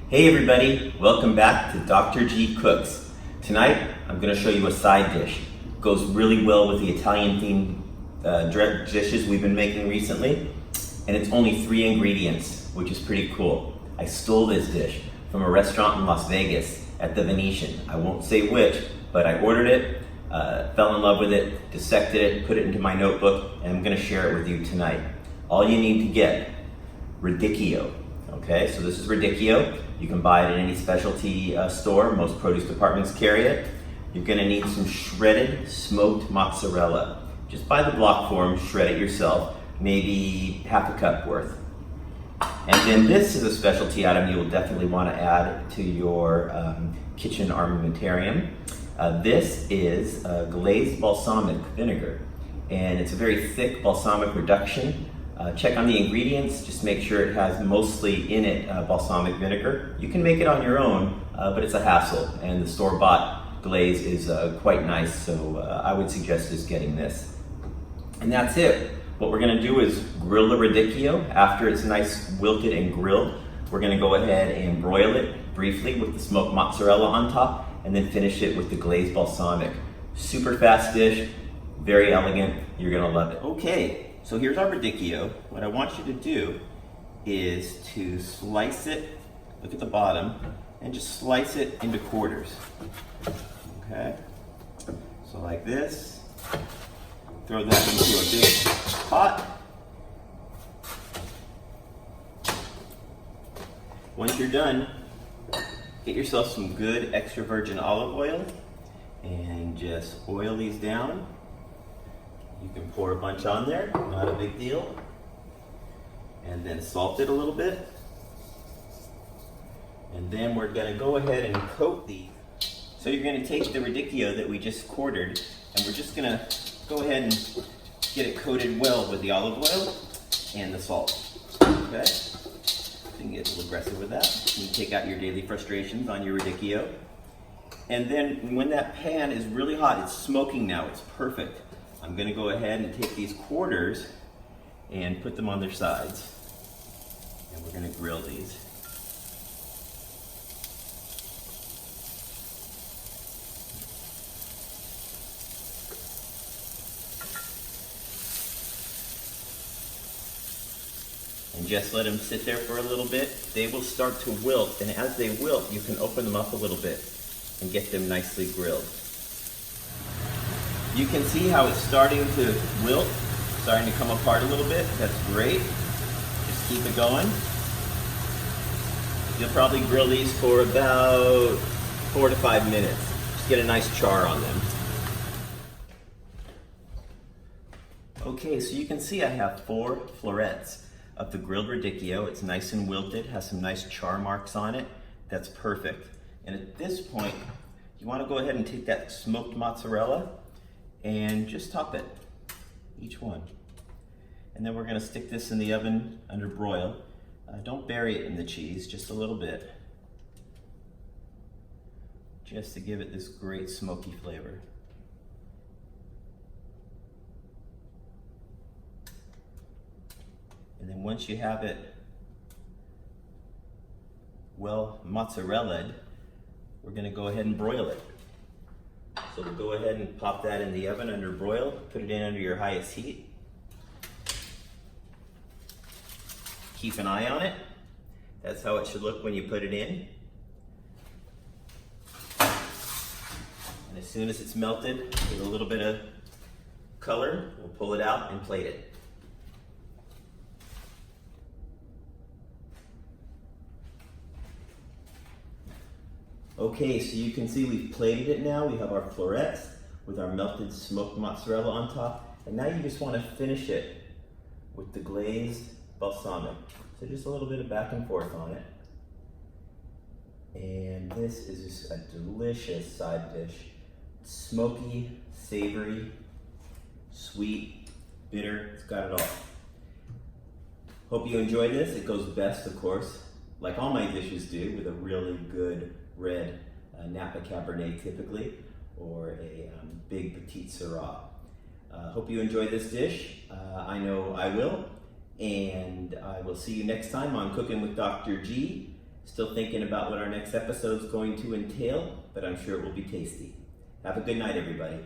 Hey everybody, welcome back to Dr. G Cooks. Tonight I'm going to show you a side dish. It goes really well with the Italian themed dishes we've been making recently, and it's only 3 ingredients, which is pretty cool. I stole this dish from a restaurant in Las Vegas at the Venetian. I won't say which, but I ordered it, fell in love with it, dissected it, put it into my notebook, and I'm going to share it with you tonight. All you need to get, Radicchio. Okay, so this is Radicchio. You can buy it at any specialty store. Most produce departments carry it. You're going to need some shredded smoked mozzarella. Just buy the block form, shred it yourself, maybe half a cup worth. And then this is a specialty item you will definitely want to add to your kitchen armamentarium. This is glazed balsamic vinegar, and it's a very thick balsamic reduction. Check on the ingredients, just make sure it has mostly in it balsamic vinegar. You can make it on your own, but it's a hassle, and the store-bought glaze is quite nice, so I would suggest just getting this. And that's it. What we're gonna do is grill the Radicchio. After it's nice wilted and grilled, we're gonna go ahead and broil it briefly with the smoked mozzarella on top, and then finish it with the glazed balsamic. Super fast dish, very elegant, you're gonna love it. Okay. So here's our Radicchio. What I want you to do is to slice it, look at the bottom, and just slice it into quarters. Okay? So like this. Throw that into a big pot. Once you're done, get yourself some good extra virgin olive oil and just oil these down. You can pour a bunch on there, not a big deal. And then salt it a little bit. And then we're gonna go ahead and coat these. So you're gonna take the Radicchio that we just quartered, and we're just gonna go ahead and get it coated well with the olive oil and the salt. Okay? You can get a little aggressive with that. You can take out your daily frustrations on your Radicchio. And then when that pan is really hot, it's smoking now, it's perfect. I'm going to go ahead and take these quarters and put them on their sides. And we're going to grill these. And just let them sit there for a little bit. They will start to wilt, and as they wilt, you can open them up a little bit and get them nicely grilled. You can see how it's starting to wilt, starting to come apart a little bit. That's great. Just keep it going. You'll probably grill these for about 4 to 5 minutes. Just get a nice char on them. Okay, so you can see I have 4 florets of the grilled Radicchio. It's nice and wilted, has some nice char marks on it. That's perfect. And at this point, you want to go ahead and take that smoked mozzarella and just top it, each one. And then we're gonna stick this in the oven under broil. Don't bury it in the cheese, just a little bit. Just to give it this great smoky flavor. And then once you have it well mozzarella'd, we're gonna go ahead and broil it. So we'll go ahead and pop that in the oven under broil, put it in under your highest heat. Keep an eye on it. That's how it should look when you put it in. And as soon as it's melted with a little bit of color, we'll pull it out and plate it. Okay, so you can see we've plated it now. We have our florets with our melted smoked mozzarella on top. And now you just want to finish it with the glazed balsamic. So just a little bit of back and forth on it. And this is just a delicious side dish. Smoky, savory, sweet, bitter, it's got it all. Hope you enjoyed this. It goes best, of course, like all my dishes do, with a really good red Napa Cabernet typically, or a big Petite Syrah. Hope you enjoyed this dish. I know I will, and I will see you next time on Cooking with Dr. G. Still thinking about what our next episode is going to entail, but I'm sure it will be tasty. Have a good night, everybody.